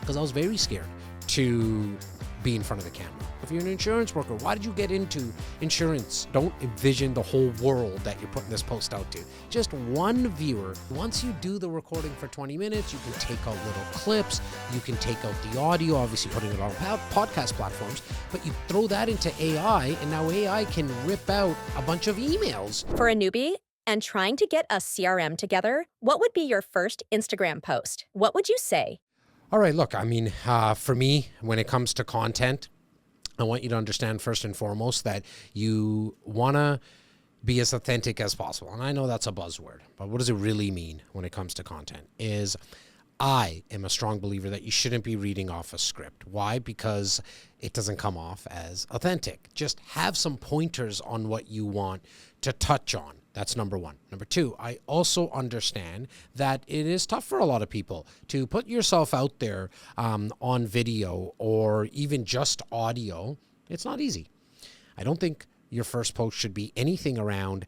because I was very scared to be in front of the camera. If you're an insurance broker, why did you get into insurance? Don't envision the whole world that you're putting this post out to. Just one viewer. Once you do the recording for 20 minutes, you can take out little clips. You can take out the audio, obviously putting it on podcast platforms, but you throw that into AI, and now AI can rip out a bunch of emails. For a newbie and trying to get a CRM together, what would be your first Instagram post? What would you say? All right, look, for me, when it comes to content, I want you to understand first and foremost that you want to be as authentic as possible. And I know that's a buzzword, but what does it really mean when it comes to content? I am a strong believer that you shouldn't be reading off a script. Why? Because it doesn't come off as authentic. Just have some pointers on what you want to touch on. That's number one. Number two, I also understand that it is tough for a lot of people to put yourself out there on video or even just audio. It's not easy. I don't think your first post should be anything around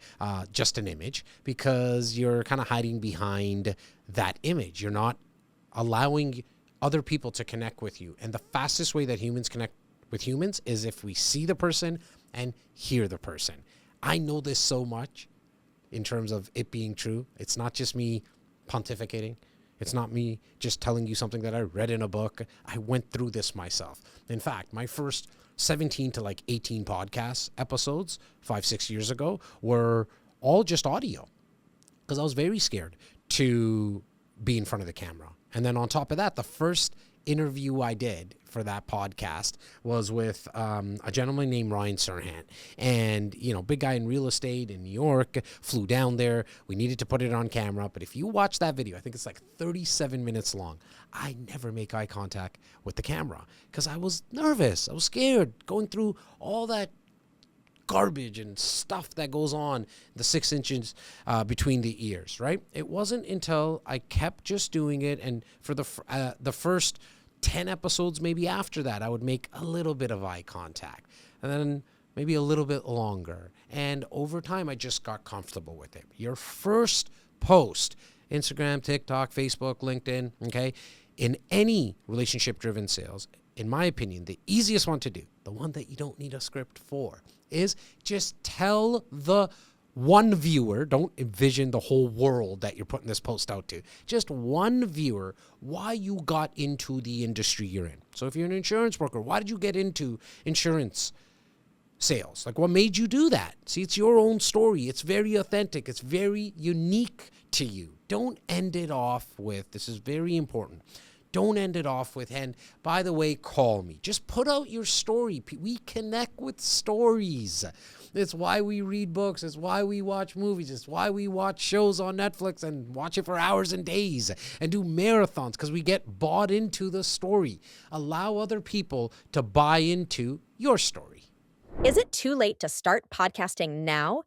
just an image, because you're kind of hiding behind that image. You're not allowing other people to connect with you. And the fastest way that humans connect with humans is if we see the person and hear the person. I know this so much in terms of it being true. It's not just me pontificating. It's not me just telling you something that I read in a book. I went through this myself. In fact, my first 17 to 18 podcast episodes 5-6 years ago were all just audio, because I was very scared to be in front of the camera. And then on top of that, the first interview I did for that podcast was with a gentleman named Ryan Serhant. And, big guy in real estate in New York, flew down there. We needed to put it on camera. But if you watch that video, I think it's 37 minutes long. I never make eye contact with the camera because I was nervous. I was scared going through all that garbage and stuff that goes on the 6 inches between the ears, right? It wasn't until I kept just doing it, and for the first 10 episodes, maybe after that, I would make a little bit of eye contact, and then maybe a little bit longer. And over time, I just got comfortable with it. Your first post, Instagram, TikTok, Facebook, LinkedIn, okay, in any relationship-driven sales, in my opinion, the easiest one to do, the one that you don't need a script for, is just tell the one viewer, don't envision the whole world that you're putting this post out to, just one viewer, why you got into the industry you're in. So if you're an insurance broker, why did you get into insurance sales? What made you do that? See, it's your own story. It's very authentic. It's very unique to you. Don't end it off with, this is very important, don't end it off with, and by the way, call me. Just put out your story. We connect with stories. It's why we read books. It's why we watch movies. It's why we watch shows on Netflix and watch it for hours and days and do marathons, because we get bought into the story. Allow other people to buy into your story. Is it too late to start podcasting now?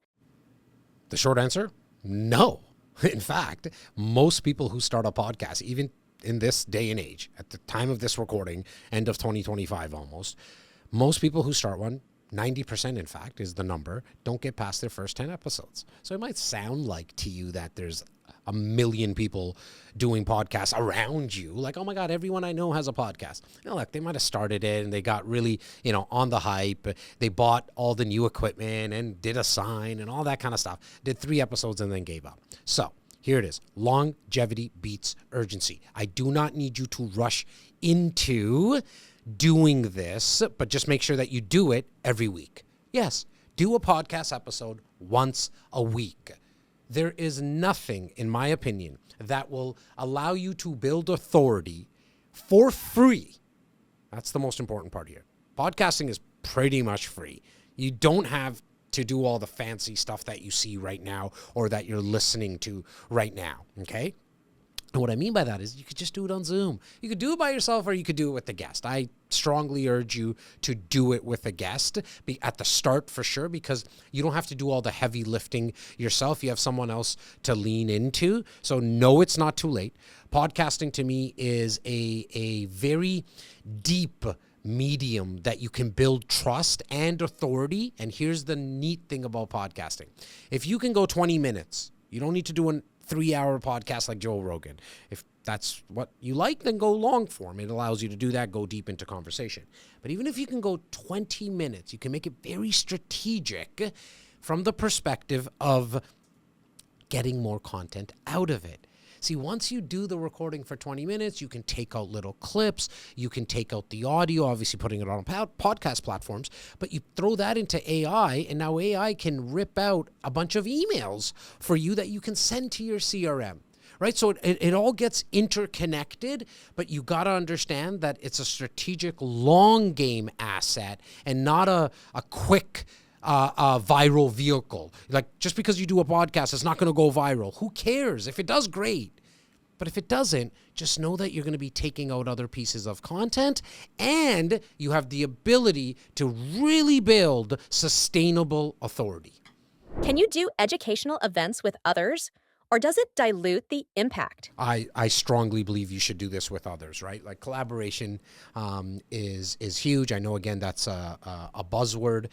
The short answer, no. In fact, most people who start a podcast, even in this day and age, at the time of this recording, end of 2025 almost, most people who start one, 90% in fact is the number, don't get past their first 10 episodes. So it might sound like to you that there's a million people doing podcasts around you. Oh my God, everyone I know has a podcast. Look, they might have started it and they got really, on the hype. They bought all the new equipment and did a sign and all that kind of stuff. Did 3 episodes and then gave up. So here it is. Longevity beats urgency. I do not need you to rush into doing this, but just make sure that you do it every week. Yes, do a podcast episode once a week. There is nothing, in my opinion, that will allow you to build authority for free. That's the most important part here. Podcasting is pretty much free. You don't have to do all the fancy stuff that you see right now or that you're listening to right now, okay? And what I mean by that is you could just do it on Zoom. You could do it by yourself or you could do it with a guest. I strongly urge you to do it with a guest at the start for sure, because you don't have to do all the heavy lifting yourself. You have someone else to lean into. So no, it's not too late. Podcasting to me is a very deep medium that you can build trust and authority. And here's the neat thing about podcasting. If you can go 20 minutes, you don't need to do a 3-hour podcast like Joe Rogan. If that's what you like, then go long form. It allows you to do that, go deep into conversation. But even if you can go 20 minutes, you can make it very strategic from the perspective of getting more content out of it. See, once you do the recording for 20 minutes, you can take out little clips, you can take out the audio, obviously putting it on podcast platforms, but you throw that into AI, and now AI can rip out a bunch of emails for you that you can send to your CRM. Right? So it all gets interconnected, but you got to understand that it's a strategic long game asset and not a quick viral vehicle. Like, just because you do a podcast, it's not going to go viral. Who cares? If it does, great. But if it doesn't, just know that you're going to be taking out other pieces of content, and you have the ability to really build sustainable authority. Can you do educational events with others? Or does it dilute the impact? I strongly believe you should do this with others, right? Like, collaboration is huge. I know, again, that's a buzzword,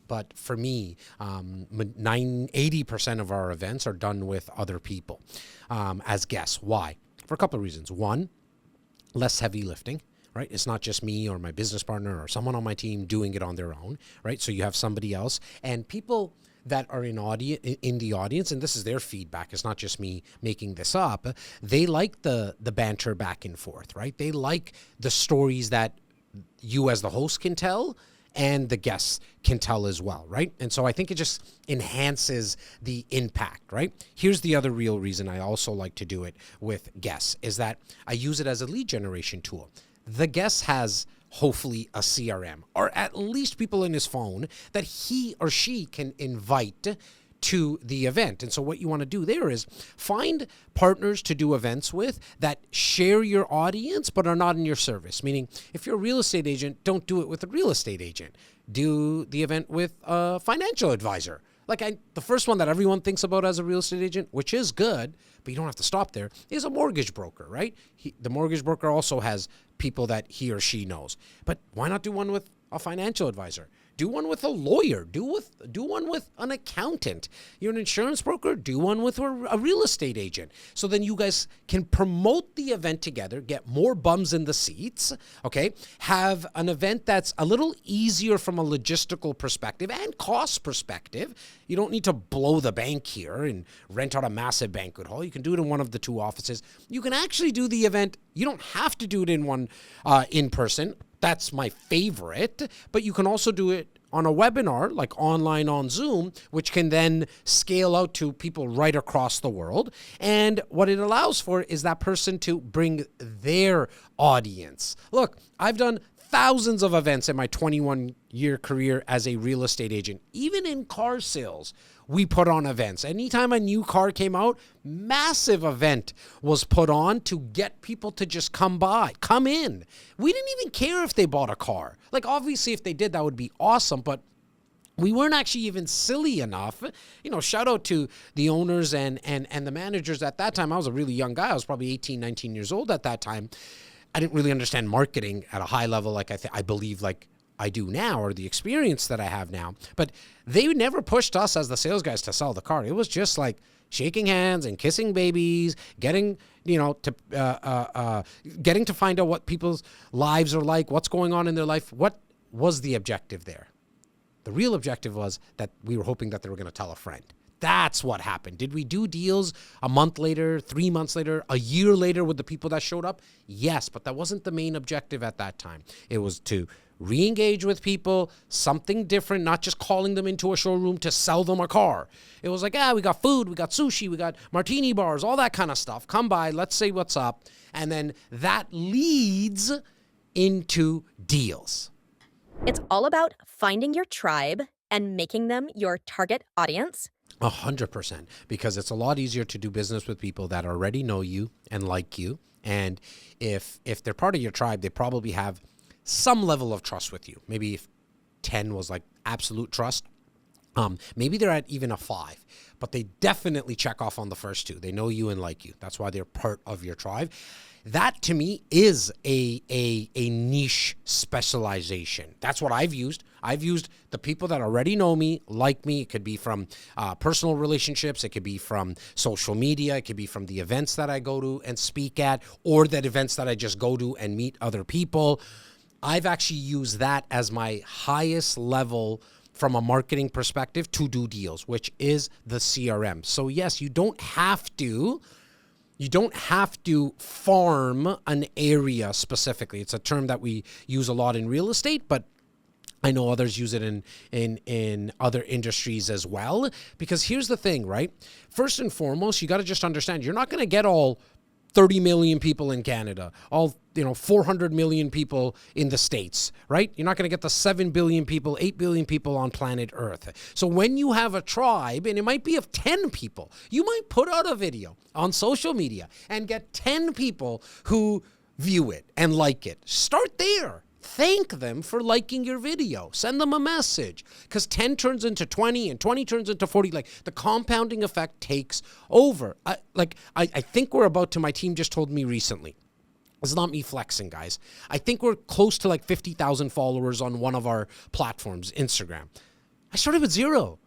but for me, 80% of our events are done with other people as guests. Why? For a couple of reasons. One, less heavy lifting. Right? It's not just me or my business partner or someone on my team doing it on their own, right? So you have somebody else, and people that are in the audience, and this is their feedback, it's not just me making this up, they like the banter back and forth, right? They like the stories that you as the host can tell and the guests can tell as well, right? And so I think it just enhances the impact, right? Here's the other real reason I also like to do it with guests, is that I use it as a lead generation tool. The guest has hopefully a CRM, or at least people in his phone that he or she can invite to the event. And so what you want to do there is find partners to do events with that share your audience but are not in your service. Meaning, if you're a real estate agent, don't do it with a real estate agent. Do the event with a financial advisor. Like, the first one that everyone thinks about as a real estate agent, which is good, but you don't have to stop there, is a mortgage broker, right? The mortgage broker also has people that he or she knows. But why not do one with a financial advisor? Do one with a lawyer. Do one with an accountant. You're an insurance broker. Do one with a real estate agent. So then you guys can promote the event together, get more bums in the seats, okay? Have an event that's a little easier from a logistical perspective and cost perspective. You don't need to blow the bank here and rent out a massive banquet hall. You can do it in one of the two offices. You can actually do the event. You don't have to do it in one in person. That's my favorite, but you can also do it on a webinar, like online on Zoom, which can then scale out to people right across the world. And what it allows for is that person to bring their audience. Look, I've done thousands of events in my 21-year career as a real estate agent. Even in car sales, we put on events. Anytime a new car came out, massive event was put on to get people to just come in. We didn't even care if they bought a car. Like, obviously, if they did, that would be awesome, but we weren't actually even silly enough. Shout out to the owners and the managers at that time. I was a really young guy. I was probably 18, 19 years old at that time. I didn't really understand marketing at a high level like I believe like I do now, or the experience that I have now. But they never pushed us as the sales guys to sell the car. It was just like shaking hands and kissing babies, getting to find out what people's lives are like, what's going on in their life. What was the objective there? The real objective was that we were hoping that they were going to tell a friend. That's what happened. Did we do deals a month later, 3 months later, a year later with the people that showed up? Yes, but that wasn't the main objective at that time. It was to re-engage with people, something different, not just calling them into a showroom to sell them a car. It was like, we got food, we got sushi, we got martini bars, all that kind of stuff. Come by, let's say what's up. And then that leads into deals. It's all about finding your tribe and making them your target audience. 100%, because it's a lot easier to do business with people that already know you and like you. And if they're part of your tribe, they probably have some level of trust with you. Maybe if 10 was like absolute trust, maybe they're at even a 5, but they definitely check off on the first 2. They know you and like you. That's why they're part of your tribe. That to me is a niche specialization. That's what I've used. I've used the people that already know me, like me. It could be from personal relationships. It could be from social media. It could be from the events that I go to and speak at, or that events that I just go to and meet other people. I've actually used that as my highest level from a marketing perspective to do deals, which is the CRM. So yes, you don't have to farm an area specifically. It's a term that we use a lot in real estate, but I know others use it in other industries as well. Because here's the thing, right? First and foremost, you got to just understand you're not going to get all 30 million people in Canada, all 400 million people in the States, right? You're not going to get the 7 billion people, 8 billion people on planet Earth. So when you have a tribe, and it might be of 10 people, you might put out a video on social media and get 10 people who view it and like it. Start there. Thank them for liking your video. Send them a message, because 10 turns into 20 and 20 turns into 40. Like, the compounding effect takes over. I think we're about to, my team just told me recently, it's not me flexing, guys. I think we're close to like 50,000 followers on one of our platforms, Instagram. I started with 0.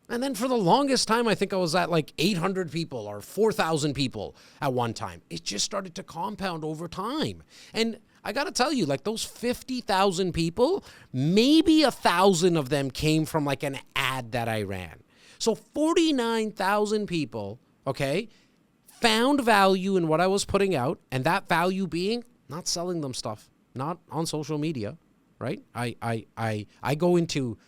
And then for the longest time, I think I was at like 800 people or 4,000 people at one time. It just started to compound over time. And I got to tell you, like, those 50,000 people, maybe 1,000 of them came from like an ad that I ran. So 49,000 people, okay, found value in what I was putting out, and that value being not selling them stuff, not on social media, right? I go into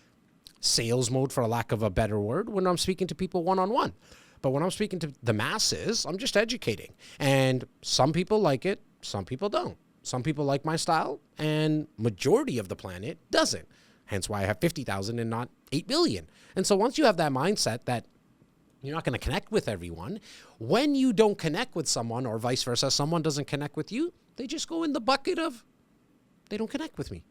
sales mode, for a lack of a better word, when I'm speaking to people one-on-one. But when I'm speaking to the masses, I'm just educating. And some people like it, some people don't. Some people like my style, and majority of the planet doesn't. Hence why I have 50,000 and not 8 billion. And so once you have that mindset that you're not going to connect with everyone, when you don't connect with someone, or vice versa, someone doesn't connect with you, they just go in the bucket of, they don't connect with me.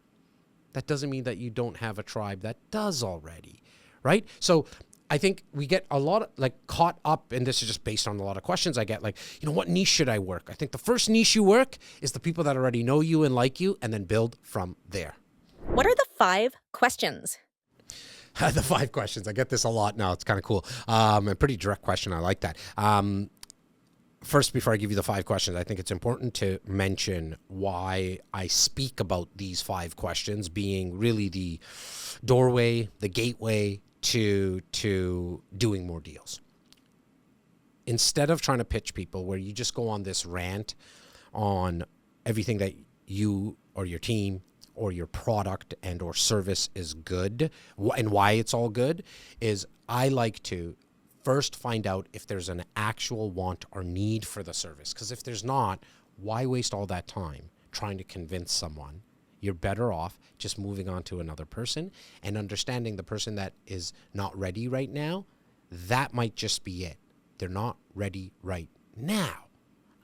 That doesn't mean that you don't have a tribe that does already, right? So I think we get a lot of, like, caught up, and this is just based on a lot of questions I get, like, what niche should I work? I think the first niche you work is the people that already know you and like you, and then build from there. What are the 5 questions? The 5 questions. I get this a lot now. It's kind of cool. A pretty direct question. I like that. First, before I give you the 5 questions, I think it's important to mention why I speak about these 5 questions being really the doorway, the gateway to doing more deals. Instead of trying to pitch people where you just go on this rant on everything that you or your team or your product and or service is good and why it's all good, is I like to first find out if there's an actual want or need for the service. Because if there's not, why waste all that time trying to convince someone? You're better off just moving on to another person and understanding the person that is not ready right now. That might just be it. They're not ready right now.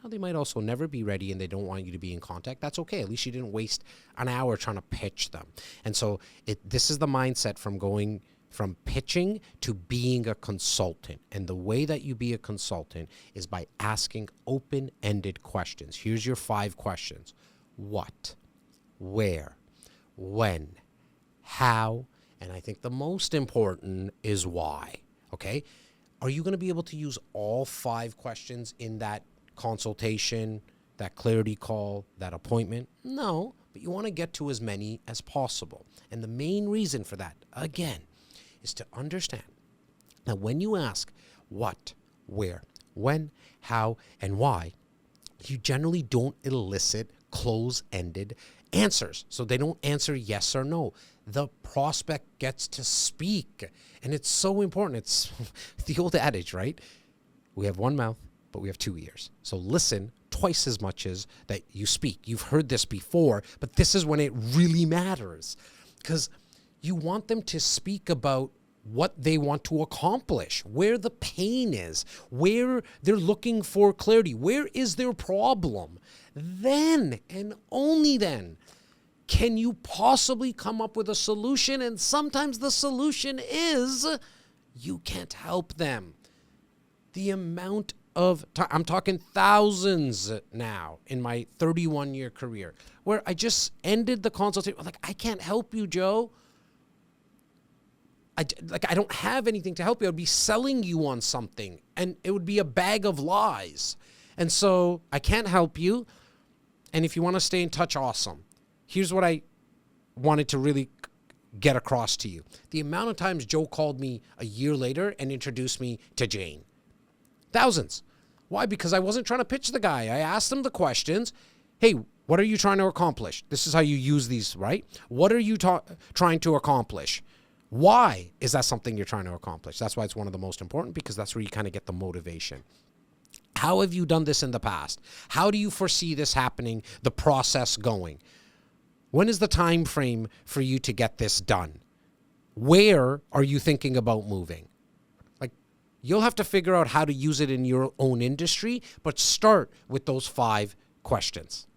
Now, they might also never be ready and they don't want you to be in contact. That's okay. At least you didn't waste an hour trying to pitch them. And so this is the mindset from going from pitching to being a consultant. And the way that you be a consultant is by asking open-ended questions. Here's your 5 questions. What? Where? When? How? And I think the most important is why. Okay? Are you going to be able to use all 5 questions in that consultation, that clarity call, that appointment? No, but you want to get to as many as possible. And the main reason for that, again, is to understand that when you ask what, where, when, how, and why, you generally don't elicit close-ended answers. So they don't answer yes or no. The prospect gets to speak. And it's so important. It's the old adage, right? We have one mouth, but we have 2 ears. So listen twice as much as that you speak. You've heard this before, but this is when it really matters. Because you want them to speak about what they want to accomplish, where the pain is, where they're looking for clarity, where is their problem. Then, and only then, can you possibly come up with a solution. And sometimes the solution is you can't help them. The amount of time, I'm talking thousands now in my 31-year career, where I just ended the consultation. I'm like, I can't help you, Joe. I don't have anything to help you. I'd be selling you on something, and it would be a bag of lies. And so I can't help you. And if you want to stay in touch, awesome. Here's what I wanted to really get across to you. The amount of times Joe called me a year later and introduced me to Jane. Thousands. Why? Because I wasn't trying to pitch the guy. I asked him the questions. Hey, what are you trying to accomplish? This is how you use these, right? What are you trying to accomplish? Why is that something you're trying to accomplish? That's why it's one of the most important, because that's where you kind of get the motivation. How have you done this in the past? How do you foresee this happening, the process going? When is the time frame for you to get this done? Where are you thinking about moving? Like, you'll have to figure out how to use it in your own industry, but start with those 5 questions.